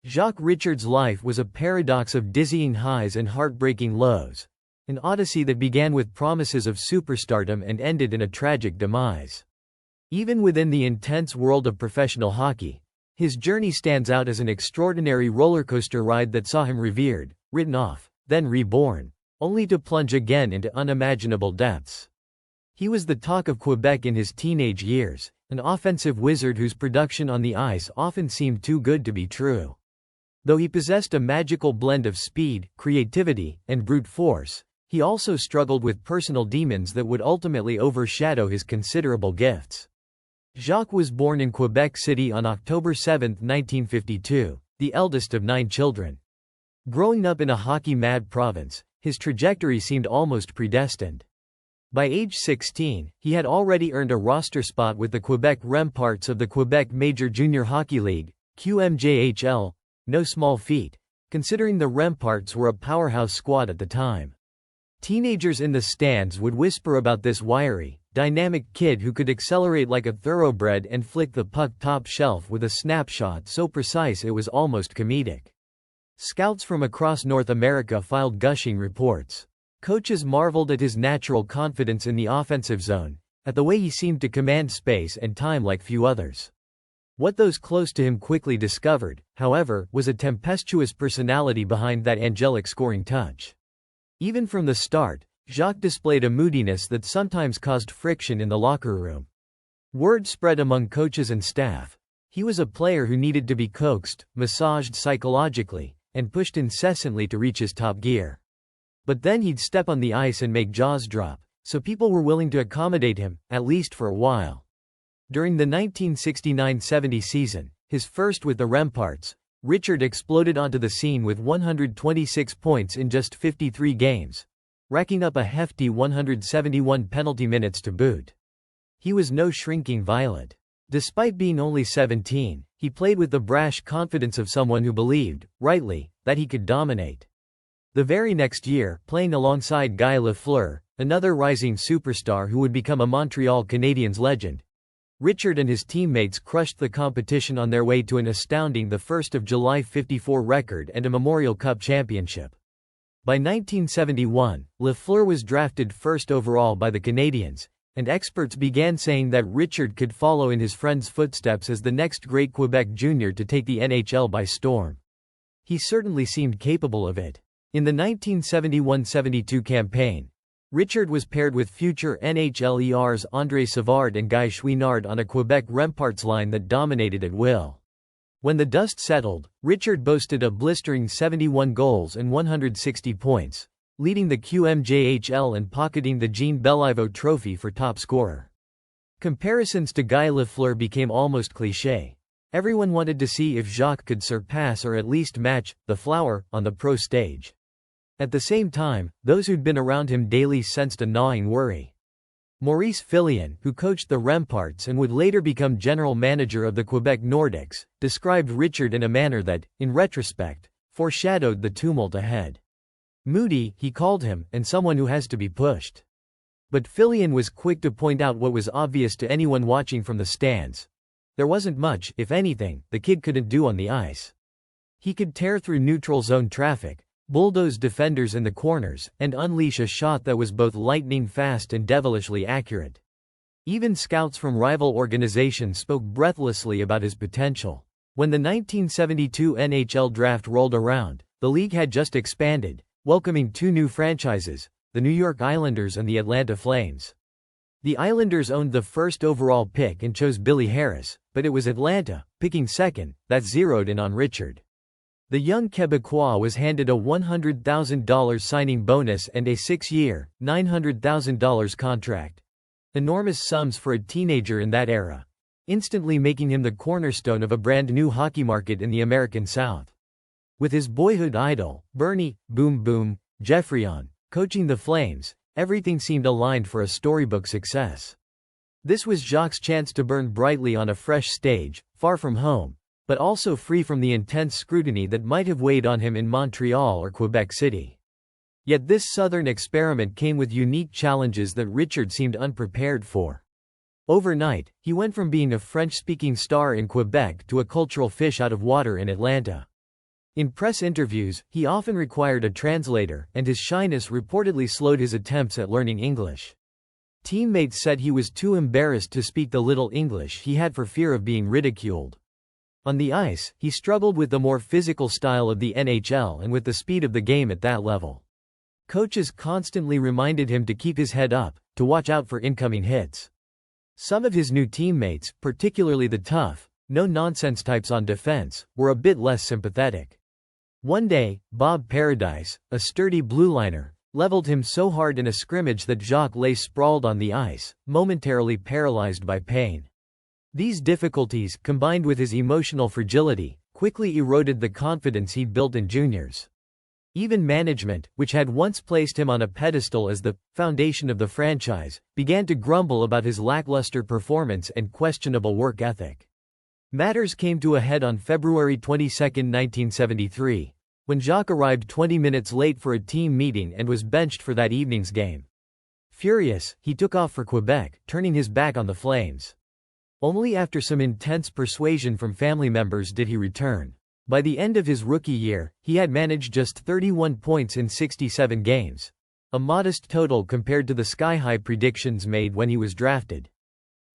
Jacques Richard's life was a paradox of dizzying highs and heartbreaking lows, an odyssey that began with promises of superstardom and ended in a tragic demise. Even within the intense world of professional hockey, his journey stands out as an extraordinary rollercoaster ride that saw him revered, written off, then reborn, only to plunge again into unimaginable depths. He was the talk of Quebec in his teenage years, an offensive wizard whose production on the ice often seemed too good to be true. Though he possessed a magical blend of speed, creativity, and brute force, he also struggled with personal demons that would ultimately overshadow his considerable gifts. Jacques was born in Quebec City on October 7, 1952, the eldest of 9 children. Growing up in a hockey-mad province, his trajectory seemed almost predestined. By age 16, he had already earned a roster spot with the Quebec Remparts of the Quebec Major Junior Hockey League, QMJHL, no small feat, considering the Remparts were a powerhouse squad at the time. Teenagers in the stands would whisper about this wiry, dynamic kid who could accelerate like a thoroughbred and flick the puck top shelf with a snapshot so precise it was almost comedic. Scouts from across North America filed gushing reports. Coaches marveled at his natural confidence in the offensive zone, at the way he seemed to command space and time like few others. What those close to him quickly discovered, however, was a tempestuous personality behind that angelic scoring touch. Even from the start, Jacques displayed a moodiness that sometimes caused friction in the locker room. Word spread among coaches and staff. He was a player who needed to be coaxed, massaged psychologically, and pushed incessantly to reach his top gear. But then he'd step on the ice and make jaws drop, so people were willing to accommodate him, at least for a while. During the 1969-70 season, his first with the Remparts, Richard exploded onto the scene with 126 points in just 53 games, racking up a hefty 171 penalty minutes to boot. He was no shrinking violet. Despite being only 17, he played with the brash confidence of someone who believed, rightly, that he could dominate. The very next year, playing alongside Guy Lafleur, another rising superstar who would become a Montreal Canadiens legend, Richard and his teammates crushed the competition on their way to an astounding 1 July 54 record and a Memorial Cup championship. By 1971, Lafleur was drafted first overall by the Canadiens, and experts began saying that Richard could follow in his friend's footsteps as the next great Quebec junior to take the NHL by storm. He certainly seemed capable of it. In the 1971-72 campaign, Richard was paired with future NHLers André Savard and Guy Chouinard on a Quebec Remparts line that dominated at will. When the dust settled, Richard boasted a blistering 71 goals and 160 points, leading the QMJHL and pocketing the Jean Beliveau Trophy for top scorer. Comparisons to Guy Lafleur became almost cliché. Everyone wanted to see if Jacques could surpass or at least match the Flower on the pro stage. At the same time, those who'd been around him daily sensed a gnawing worry. Maurice Fillion, who coached the Remparts and would later become general manager of the Quebec Nordics, described Richard in a manner that, in retrospect, foreshadowed the tumult ahead. Moody, he called him, and someone who has to be pushed. But Fillion was quick to point out what was obvious to anyone watching from the stands. There wasn't much, if anything, the kid couldn't do on the ice. He could tear through neutral zone traffic, bulldoze defenders in the corners, and unleash a shot that was both lightning fast and devilishly accurate. Even scouts from rival organizations spoke breathlessly about his potential. When the 1972 NHL draft rolled around, the league had just expanded, welcoming 2 new franchises, the New York Islanders and the Atlanta Flames. The Islanders owned the first overall pick and chose Billy Harris, but it was Atlanta, picking second, that zeroed in on Richard. The young Quebecois was handed a $100,000 signing bonus and a 6-year, $900,000 contract. Enormous sums for a teenager in that era, instantly making him the cornerstone of a brand new hockey market in the American South. With his boyhood idol, Bernie "Boom Boom" Geoffrion, coaching the Flames, everything seemed aligned for a storybook success. This was Jacques' chance to burn brightly on a fresh stage, far from home, but also free from the intense scrutiny that might have weighed on him in Montreal or Quebec City. Yet this southern experiment came with unique challenges that Richard seemed unprepared for. Overnight, he went from being a French-speaking star in Quebec to a cultural fish out of water in Atlanta. In press interviews, he often required a translator, and his shyness reportedly slowed his attempts at learning English. Teammates said he was too embarrassed to speak the little English he had for fear of being ridiculed. On the ice, he struggled with the more physical style of the NHL and with the speed of the game at that level. Coaches constantly reminded him to keep his head up, to watch out for incoming hits. Some of his new teammates, particularly the tough, no-nonsense types on defense, were a bit less sympathetic. One day, Bob Paradise, a sturdy blue liner, leveled him so hard in a scrimmage that Jacques lay sprawled on the ice, momentarily paralyzed by pain. These difficulties, combined with his emotional fragility, quickly eroded the confidence he'd built in juniors. Even management, which had once placed him on a pedestal as the foundation of the franchise, began to grumble about his lackluster performance and questionable work ethic. Matters came to a head on February 22, 1973, when Jacques arrived 20 minutes late for a team meeting and was benched for that evening's game. Furious, he took off for Quebec, turning his back on the Flames. Only after some intense persuasion from family members did he return. By the end of his rookie year, he had managed just 31 points in 67 games. A modest total compared to the sky-high predictions made when he was drafted.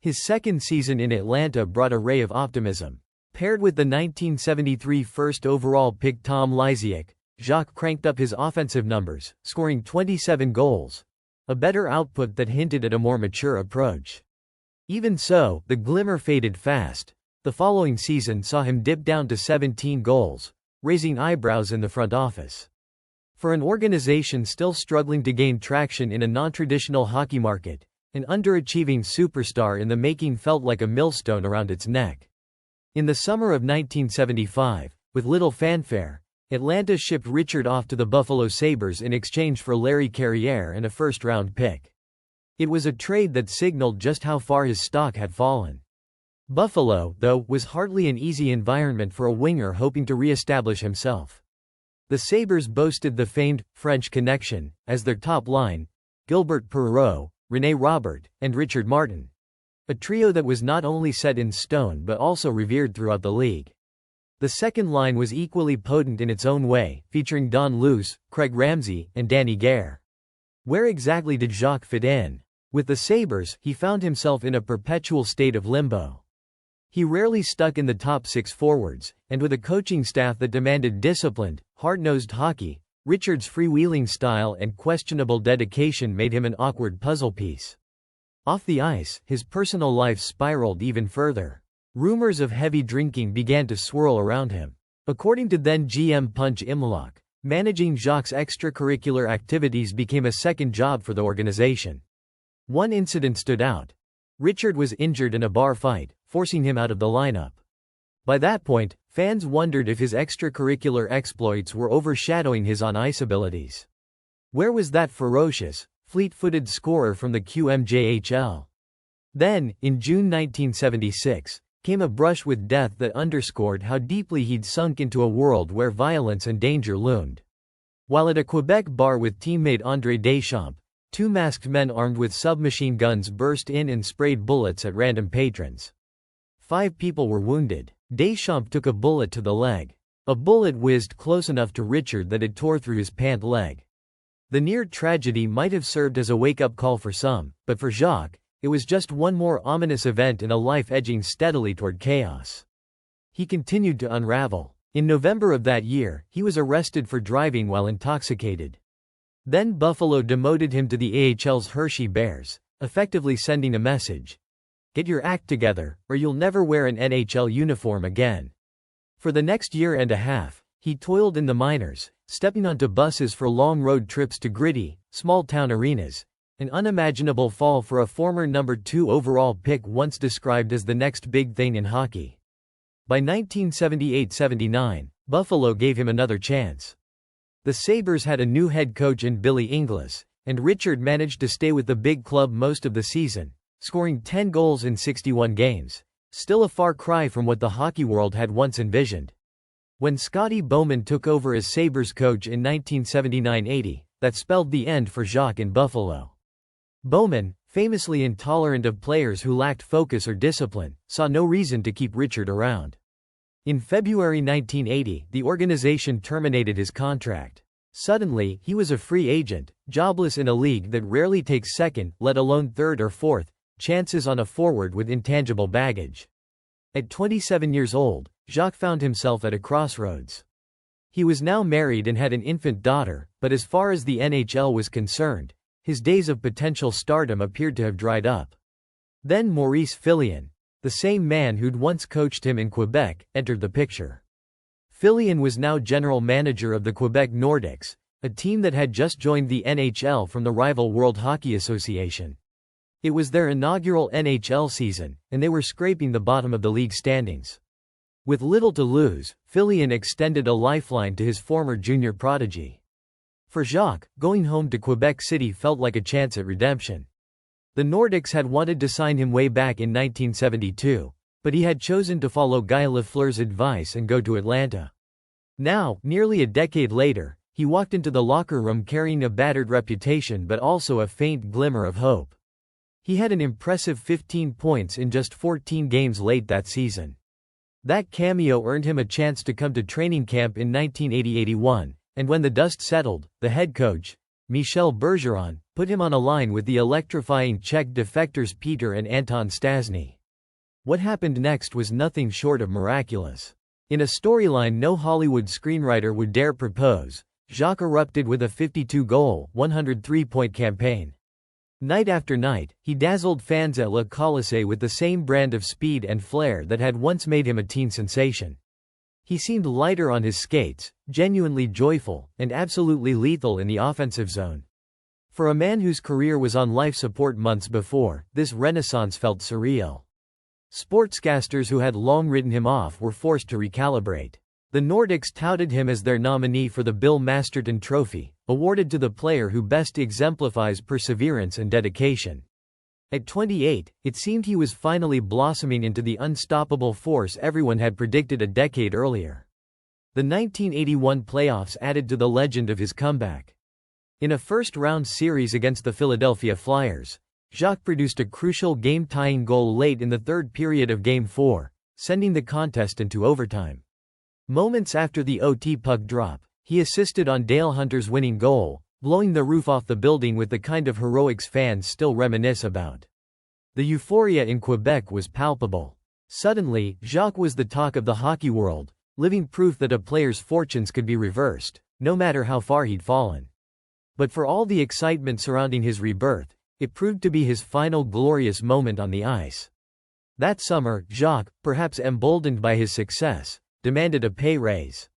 His second season in Atlanta brought a ray of optimism. Paired with the 1973 first overall pick Tom Lysiak, Jacques cranked up his offensive numbers, scoring 27 goals. A better output that hinted at a more mature approach. Even so, the glimmer faded fast. The following season saw him dip down to 17 goals, raising eyebrows in the front office. For an organization still struggling to gain traction in a non-traditional hockey market, an underachieving superstar in the making felt like a millstone around its neck. In the summer of 1975, with little fanfare, Atlanta shipped Richard off to the Buffalo Sabres in exchange for Larry Carriere and a first-round pick. It was a trade that signaled just how far his stock had fallen. Buffalo, though, was hardly an easy environment for a winger hoping to re-establish himself. The Sabres boasted the famed French Connection as their top line: Gilbert Perreault, René Robert, and Richard Martin. A trio that was not only set in stone but also revered throughout the league. The second line was equally potent in its own way, featuring Don Luce, Craig Ramsay, and Danny Gare. Where exactly did Jacques fit in? With the Sabres, he found himself in a perpetual state of limbo. He rarely stuck in the top six forwards, and with a coaching staff that demanded disciplined, hard-nosed hockey, Richard's freewheeling style and questionable dedication made him an awkward puzzle piece. Off the ice, his personal life spiraled even further. Rumors of heavy drinking began to swirl around him. According to then GM Punch Imlach, managing Jacques' extracurricular activities became a second job for the organization. One incident stood out. Richard was injured in a bar fight, forcing him out of the lineup. By that point, fans wondered if his extracurricular exploits were overshadowing his on-ice abilities. Where was that ferocious, fleet-footed scorer from the QMJHL? Then, in June 1976, came a brush with death that underscored how deeply he'd sunk into a world where violence and danger loomed. While at a Quebec bar with teammate André Deschamps, two masked men armed with submachine guns burst in and sprayed bullets at random patrons. 5 people were wounded. Deschamps took a bullet to the leg. A bullet whizzed close enough to Richard that it tore through his pant leg. The near tragedy might have served as a wake-up call for some, but for Jacques, it was just one more ominous event in a life edging steadily toward chaos. He continued to unravel. In November of that year, he was arrested for driving while intoxicated. Then Buffalo demoted him to the AHL's Hershey Bears, effectively sending a message: "Get your act together, or you'll never wear an NHL uniform again." For the next year and a half, he toiled in the minors, stepping onto buses for long road trips to gritty, small-town arenas, an unimaginable fall for a former number 2 overall pick once described as the next big thing in hockey. By 1978-79, Buffalo gave him another chance. The Sabres had a new head coach in Billy Inglis, and Richard managed to stay with the big club most of the season, scoring 10 goals in 61 games, still a far cry from what the hockey world had once envisioned. When Scotty Bowman took over as Sabres coach in 1979-80, that spelled the end for Jacques in Buffalo. Bowman, famously intolerant of players who lacked focus or discipline, saw no reason to keep Richard around. In February 1980, the organization terminated his contract. Suddenly, he was a free agent, jobless in a league that rarely takes second, let alone third or fourth, chances on a forward with intangible baggage. At 27 years old, Jacques found himself at a crossroads. He was now married and had an infant daughter, but as far as the NHL was concerned, his days of potential stardom appeared to have dried up. Then Maurice Fillion, the same man who'd once coached him in Quebec, entered the picture. Fillion was now general manager of the Quebec Nordics, a team that had just joined the NHL from the rival World Hockey Association. It was their inaugural NHL season, and they were scraping the bottom of the league standings. With little to lose, Fillion extended a lifeline to his former junior prodigy. For Jacques, going home to Quebec City felt like a chance at redemption. The Nordics had wanted to sign him way back in 1972, but he had chosen to follow Guy Lafleur's advice and go to Atlanta. Now, nearly a decade later, he walked into the locker room carrying a battered reputation but also a faint glimmer of hope. He had an impressive 15 points in just 14 games late that season. That cameo earned him a chance to come to training camp in 1980-81, and when the dust settled, the head coach, Michel Bergeron, put him on a line with the electrifying Czech defectors Peter and Anton Stasny. What happened next was nothing short of miraculous. In a storyline no Hollywood screenwriter would dare propose, Jacques erupted with a 52-goal, 103-point campaign. Night after night, he dazzled fans at Le Colisée with the same brand of speed and flair that had once made him a teen sensation. He seemed lighter on his skates, genuinely joyful, and absolutely lethal in the offensive zone. For a man whose career was on life support months before, this renaissance felt surreal. Sportscasters who had long written him off were forced to recalibrate. The Nordics touted him as their nominee for the Bill Masterton Trophy, awarded to the player who best exemplifies perseverance and dedication. At 28, it seemed he was finally blossoming into the unstoppable force everyone had predicted a decade earlier. The 1981 playoffs added to the legend of his comeback. In a first-round series against the Philadelphia Flyers, Jacques produced a crucial game-tying goal late in the third period of Game 4, sending the contest into overtime. Moments after the OT puck drop, he assisted on Dale Hunter's winning goal, blowing the roof off the building with the kind of heroics fans still reminisce about. The euphoria in Quebec was palpable. Suddenly, Jacques was the talk of the hockey world, living proof that a player's fortunes could be reversed, no matter how far he'd fallen. But for all the excitement surrounding his rebirth, it proved to be his final glorious moment on the ice. That summer, Jacques, perhaps emboldened by his success, demanded a pay raise.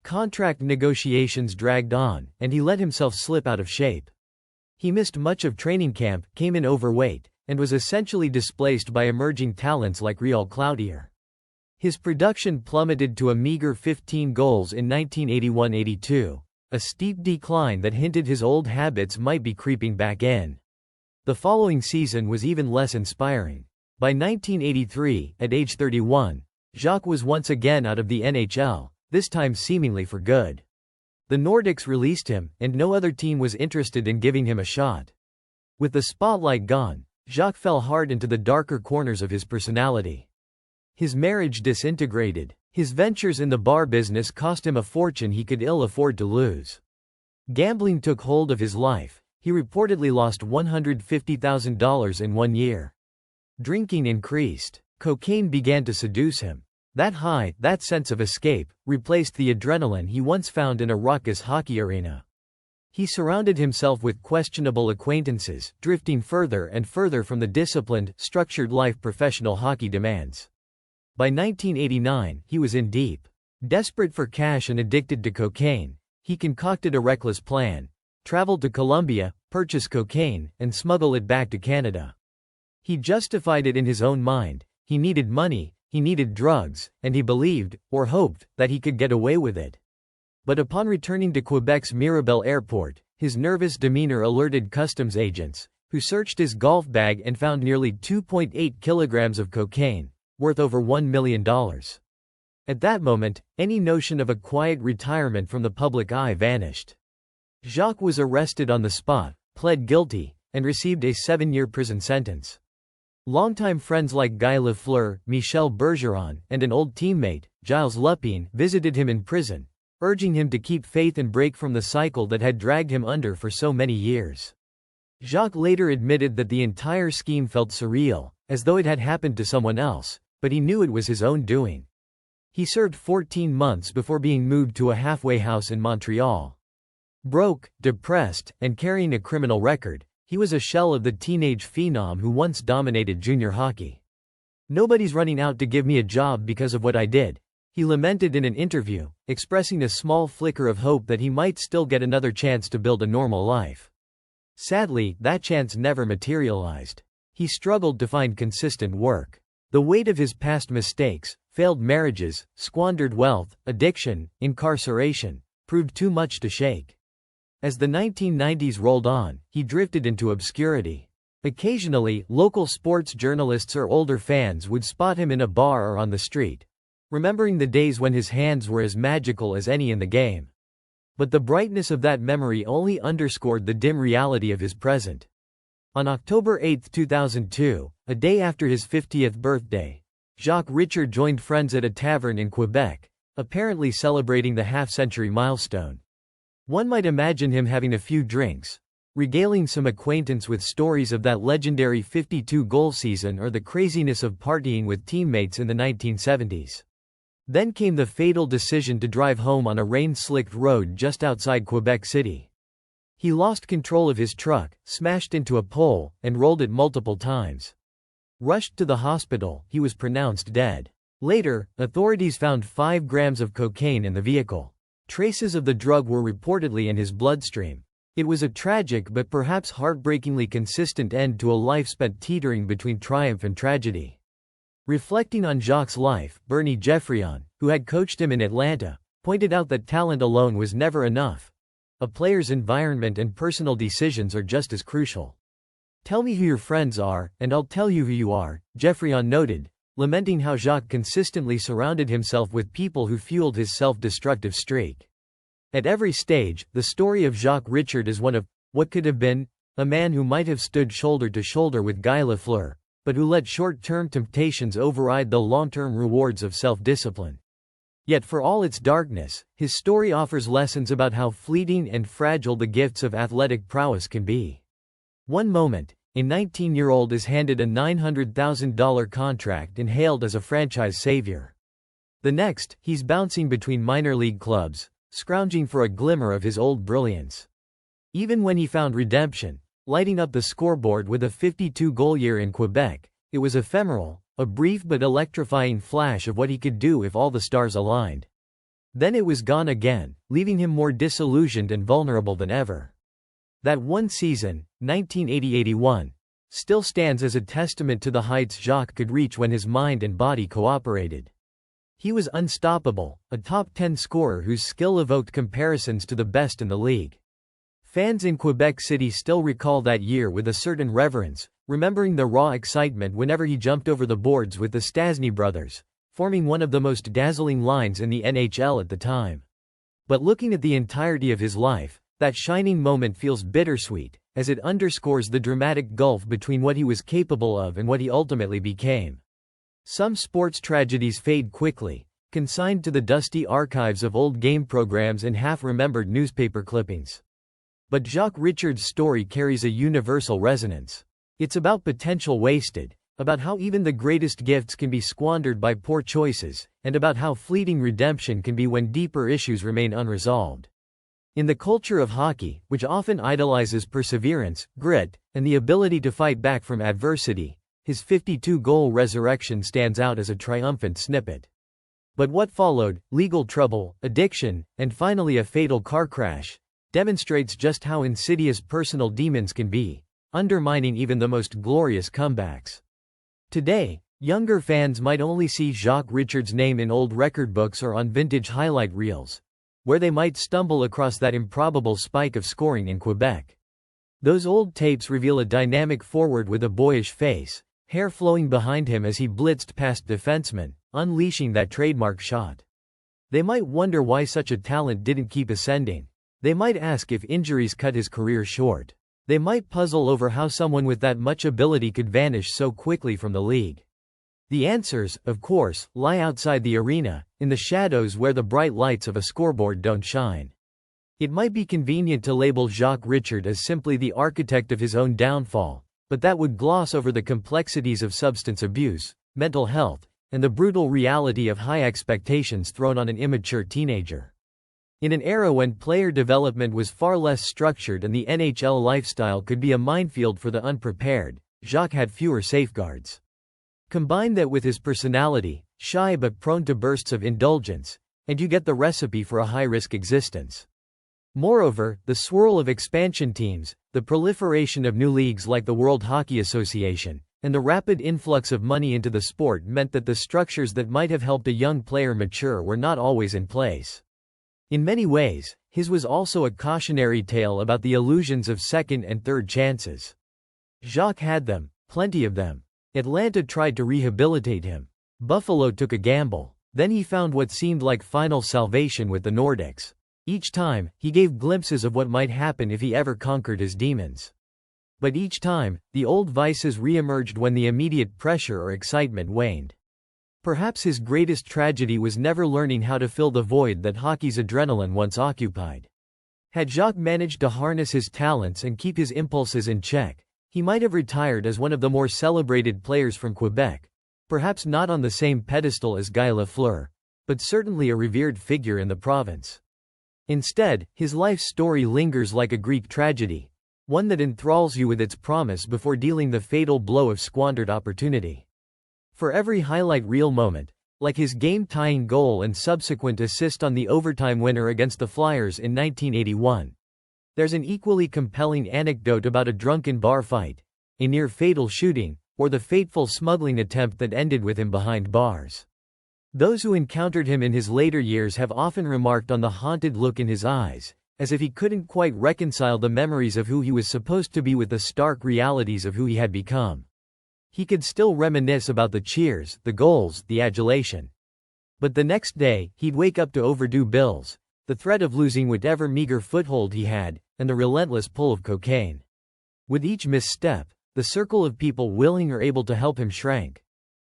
Contract negotiations dragged on, and he let himself slip out of shape. He missed much of training camp, came in overweight, and was essentially displaced by emerging talents like Réal Cloutier. His production plummeted to a meager 15 goals in 1981-82, a steep decline that hinted his old habits might be creeping back in. The following season was even less inspiring. By 1983, at age 31, Jacques was once again out of the NHL, this time seemingly for good. The Nordics released him, and no other team was interested in giving him a shot. With the spotlight gone, Jacques fell hard into the darker corners of his personality. His marriage disintegrated. His ventures in the bar business cost him a fortune he could ill afford to lose. Gambling took hold of his life. He reportedly lost $150,000 in 1 year. Drinking increased. Cocaine began to seduce him. That high, that sense of escape, replaced the adrenaline he once found in a raucous hockey arena. He surrounded himself with questionable acquaintances, drifting further and further from the disciplined, structured life professional hockey demands. By 1989, he was in deep. Desperate for cash and addicted to cocaine, he concocted a reckless plan, traveled to Colombia, purchased cocaine, and smuggled it back to Canada. He justified it in his own mind. He needed money, he needed drugs, and he believed, or hoped, that he could get away with it. But upon returning to Quebec's Mirabel airport, his nervous demeanor alerted customs agents, who searched his golf bag and found nearly 2.8 kilograms of cocaine, worth over $1 million. At that moment, any notion of a quiet retirement from the public eye vanished. Jacques was arrested on the spot, pled guilty, and received a 7-year prison sentence. Longtime friends like Guy Lafleur, Michel Bergeron, and an old teammate, Gilles Lupien, visited him in prison, urging him to keep faith and break from the cycle that had dragged him under for so many years. Jacques later admitted that the entire scheme felt surreal, as though it had happened to someone else, but he knew it was his own doing. He served 14 months before being moved to a halfway house in Montreal. Broke, depressed, and carrying a criminal record, he was a shell of the teenage phenom who once dominated junior hockey. "Nobody's running out to give me a job because of what I did," he lamented in an interview, expressing a small flicker of hope that he might still get another chance to build a normal life. Sadly, that chance never materialized. He struggled to find consistent work. The weight of his past mistakes, failed marriages, squandered wealth, addiction, incarceration, proved too much to shake. As the 1990s rolled on, he drifted into obscurity. Occasionally, local sports journalists or older fans would spot him in a bar or on the street, remembering the days when his hands were as magical as any in the game. But the brightness of that memory only underscored the dim reality of his present. On October 8, 2002, a day after his 50th birthday, Jacques Richard joined friends at a tavern in Quebec, apparently celebrating the half-century milestone. One might imagine him having a few drinks, regaling some acquaintance with stories of that legendary 52-goal season or the craziness of partying with teammates in the 1970s. Then came the fatal decision to drive home on a rain-slicked road just outside Quebec City. He lost control of his truck, smashed into a pole, and rolled it multiple times. Rushed to the hospital, he was pronounced dead. Later, authorities found 5 grams of cocaine in the vehicle. Traces of the drug were reportedly in his bloodstream. It was a tragic but perhaps heartbreakingly consistent end to a life spent teetering between triumph and tragedy. Reflecting on Jacques' life, Bernie Geoffrion, who had coached him in Atlanta, pointed out that talent alone was never enough. A player's environment and personal decisions are just as crucial. "Tell me who your friends are, and I'll tell you who you are," Geoffrion noted, lamenting how Jacques consistently surrounded himself with people who fueled his self-destructive streak. At every stage, the story of Jacques Richard is one of what could have been, a man who might have stood shoulder to shoulder with Guy Lafleur, but who let short-term temptations override the long-term rewards of self-discipline. Yet for all its darkness, his story offers lessons about how fleeting and fragile the gifts of athletic prowess can be. One moment, a 19-year-old is handed a $900,000 contract and hailed as a franchise savior. The next, he's bouncing between minor league clubs, scrounging for a glimmer of his old brilliance. Even when he found redemption, lighting up the scoreboard with a 52-goal year in Quebec, it was ephemeral, a brief but electrifying flash of what he could do if all the stars aligned. Then it was gone again, leaving him more disillusioned and vulnerable than ever. That one season, 1980-81, still stands as a testament to the heights Jacques could reach when his mind and body cooperated. He was unstoppable, a top 10 scorer whose skill evoked comparisons to the best in the league. Fans in Quebec City still recall that year with a certain reverence, remembering the raw excitement whenever he jumped over the boards with the Stastny brothers, forming one of the most dazzling lines in the NHL at the time. But looking at the entirety of his life, that shining moment feels bittersweet, as it underscores the dramatic gulf between what he was capable of and what he ultimately became. Some sports tragedies fade quickly, consigned to the dusty archives of old game programs and half-remembered newspaper clippings. But Jacques Richard's story carries a universal resonance. It's about potential wasted, about how even the greatest gifts can be squandered by poor choices, and about how fleeting redemption can be when deeper issues remain unresolved. In the culture of hockey, which often idolizes perseverance, grit, and the ability to fight back from adversity, his 52-goal resurrection stands out as a triumphant snippet. But what followed, legal trouble, addiction, and finally a fatal car crash, demonstrates just how insidious personal demons can be, undermining even the most glorious comebacks. Today, younger fans might only see Jacques Richard's name in old record books or on vintage highlight reels, where they might stumble across that improbable spike of scoring in Quebec. Those old tapes reveal a dynamic forward with a boyish face, hair flowing behind him as he blitzed past defensemen, unleashing that trademark shot. They might wonder why such a talent didn't keep ascending. They might ask if injuries cut his career short. They might puzzle over how someone with that much ability could vanish so quickly from the league. The answers, of course, lie outside the arena, in the shadows where the bright lights of a scoreboard don't shine. It might be convenient to label Jacques Richard as simply the architect of his own downfall, but that would gloss over the complexities of substance abuse, mental health, and the brutal reality of high expectations thrown on an immature teenager. In an era when player development was far less structured and the NHL lifestyle could be a minefield for the unprepared, Jacques had fewer safeguards. Combine that with his personality, shy but prone to bursts of indulgence, and you get the recipe for a high-risk existence. Moreover, the swirl of expansion teams, the proliferation of new leagues like the World Hockey Association, and the rapid influx of money into the sport meant that the structures that might have helped a young player mature were not always in place. In many ways, his was also a cautionary tale about the illusions of second and third chances. Jacques had them, plenty of them. Atlanta tried to rehabilitate him. Buffalo took a gamble. Then he found what seemed like final salvation with the Nordics. Each time, he gave glimpses of what might happen if he ever conquered his demons. But each time, the old vices re-emerged when the immediate pressure or excitement waned. Perhaps his greatest tragedy was never learning how to fill the void that hockey's adrenaline once occupied. Had Jacques managed to harness his talents and keep his impulses in check, he might have retired as one of the more celebrated players from Quebec, perhaps not on the same pedestal as Guy Lafleur, but certainly a revered figure in the province. Instead, his life story lingers like a Greek tragedy, one that enthralls you with its promise before dealing the fatal blow of squandered opportunity. For every highlight reel moment, like his game-tying goal and subsequent assist on the overtime winner against the Flyers in 1981, there's an equally compelling anecdote about a drunken bar fight, a near-fatal shooting, or the fateful smuggling attempt that ended with him behind bars. Those who encountered him in his later years have often remarked on the haunted look in his eyes, as if he couldn't quite reconcile the memories of who he was supposed to be with the stark realities of who he had become. He could still reminisce about the cheers, the goals, the adulation. But the next day, he'd wake up to overdue bills, the threat of losing whatever meager foothold he had, and the relentless pull of cocaine. With each misstep, the circle of people willing or able to help him shrank.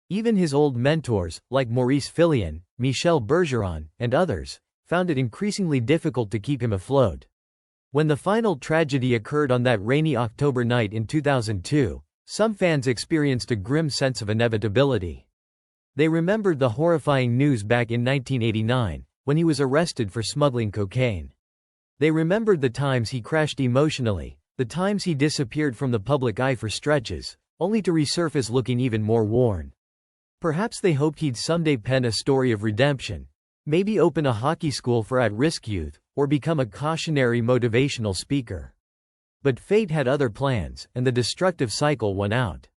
Even his old mentors, like Maurice Fillion, Michel Bergeron, and others, found it increasingly difficult to keep him afloat. When the final tragedy occurred on that rainy October night in 2002, some fans experienced a grim sense of inevitability. They remembered the horrifying news back in 1989, when he was arrested for smuggling cocaine. They remembered the times he crashed emotionally, the times he disappeared from the public eye for stretches, only to resurface looking even more worn. Perhaps they hoped he'd someday pen a story of redemption, maybe open a hockey school for at-risk youth, or become a cautionary motivational speaker. But fate had other plans, and the destructive cycle won out.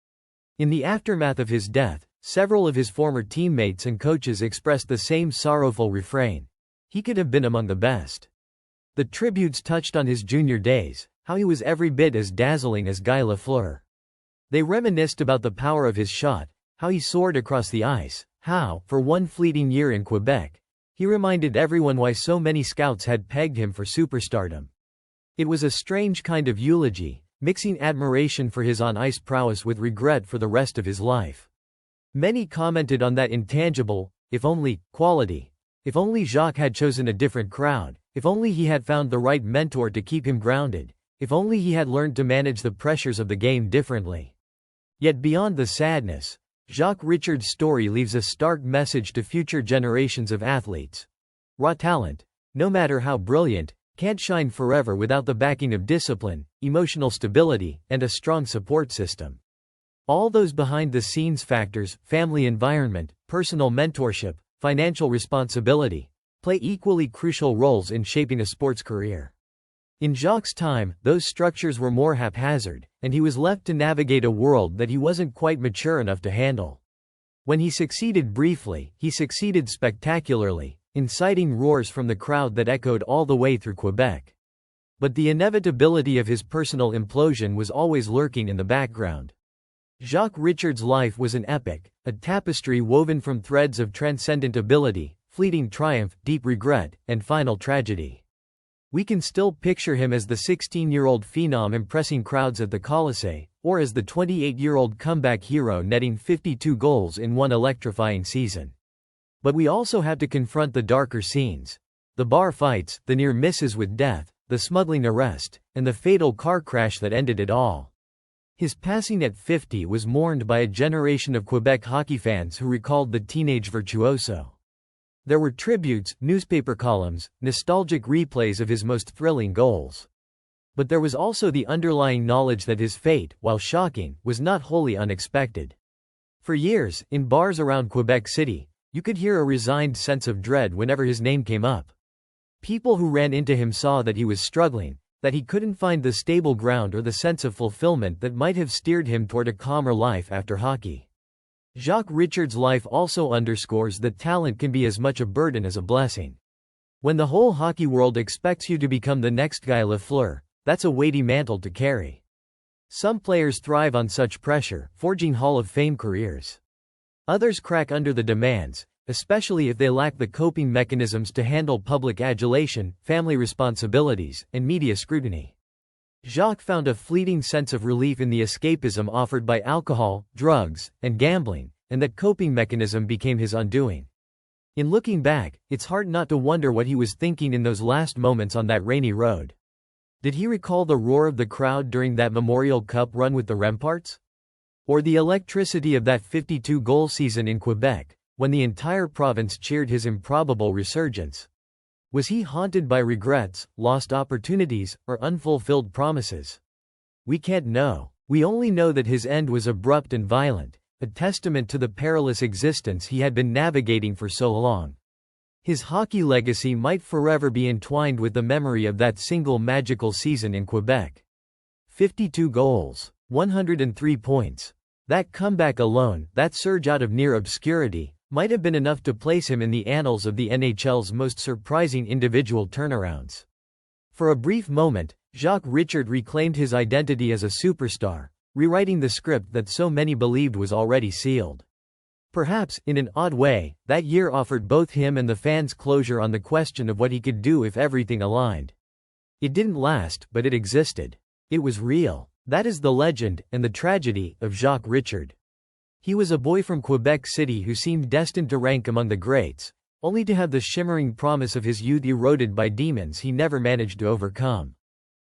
In the aftermath of his death, several of his former teammates and coaches expressed the same sorrowful refrain: he could have been among the best. The tributes touched on his junior days, how he was every bit as dazzling as Guy Lafleur. They reminisced about the power of his shot, how he soared across the ice, how, for one fleeting year in Quebec, he reminded everyone why so many scouts had pegged him for superstardom. It was a strange kind of eulogy, mixing admiration for his on-ice prowess with regret for the rest of his life. Many commented on that intangible, if only, quality. If only Jacques had chosen a different crowd, if only he had found the right mentor to keep him grounded, if only he had learned to manage the pressures of the game differently. Yet beyond the sadness, Jacques Richard's story leaves a stark message to future generations of athletes. Raw talent, no matter how brilliant, can't shine forever without the backing of discipline, emotional stability, and a strong support system. All those behind-the-scenes factors, family environment, personal mentorship, financial responsibility, play equally crucial roles in shaping a sports career. In Jacques' time, those structures were more haphazard, and he was left to navigate a world that he wasn't quite mature enough to handle. When he succeeded briefly, he succeeded spectacularly, inciting roars from the crowd that echoed all the way through Quebec. But the inevitability of his personal implosion was always lurking in the background. Jacques Richard's life was an epic, a tapestry woven from threads of transcendent ability, fleeting triumph, deep regret, and final tragedy. We can still picture him as the 16-year-old phenom impressing crowds at the Colisée, or as the 28-year-old comeback hero netting 52 goals in one electrifying season. But we also have to confront the darker scenes. The bar fights, the near misses with death, the smuggling arrest, and the fatal car crash that ended it all. His passing at 50 was mourned by a generation of Quebec hockey fans who recalled the teenage virtuoso. There were tributes, newspaper columns, nostalgic replays of his most thrilling goals. But there was also the underlying knowledge that his fate, while shocking, was not wholly unexpected. For years, in bars around Quebec City, you could hear a resigned sense of dread whenever his name came up. People who ran into him saw that he was struggling, that he couldn't find the stable ground or the sense of fulfillment that might have steered him toward a calmer life after hockey. Jacques Richard's life also underscores that talent can be as much a burden as a blessing. When the whole hockey world expects you to become the next Guy Lafleur, that's a weighty mantle to carry. Some players thrive on such pressure, forging Hall of Fame careers. Others crack under the demands, especially if they lack the coping mechanisms to handle public adulation, family responsibilities, and media scrutiny. Jacques found a fleeting sense of relief in the escapism offered by alcohol, drugs, and gambling, and that coping mechanism became his undoing. In looking back, it's hard not to wonder what he was thinking in those last moments on that rainy road. Did he recall the roar of the crowd during that Memorial Cup run with the Remparts? Or the electricity of that 52-goal season in Quebec, when the entire province cheered his improbable resurgence? Was he haunted by regrets, lost opportunities, or unfulfilled promises? We can't know. We only know that his end was abrupt and violent, a testament to the perilous existence he had been navigating for so long. His hockey legacy might forever be entwined with the memory of that single magical season in Quebec. 52 goals, 103 points. That comeback alone, that surge out of near obscurity, might have been enough to place him in the annals of the NHL's most surprising individual turnarounds. For a brief moment, Jacques Richard reclaimed his identity as a superstar, rewriting the script that so many believed was already sealed. Perhaps, in an odd way, that year offered both him and the fans closure on the question of what he could do if everything aligned. It didn't last, but it existed. It was real. That is the legend, and the tragedy, of Jacques Richard. He was a boy from Quebec City who seemed destined to rank among the greats, only to have the shimmering promise of his youth eroded by demons he never managed to overcome.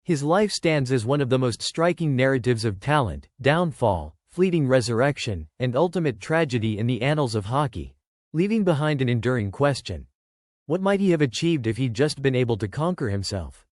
His life stands as one of the most striking narratives of talent, downfall, fleeting resurrection, and ultimate tragedy in the annals of hockey, leaving behind an enduring question. What might he have achieved if he'd just been able to conquer himself?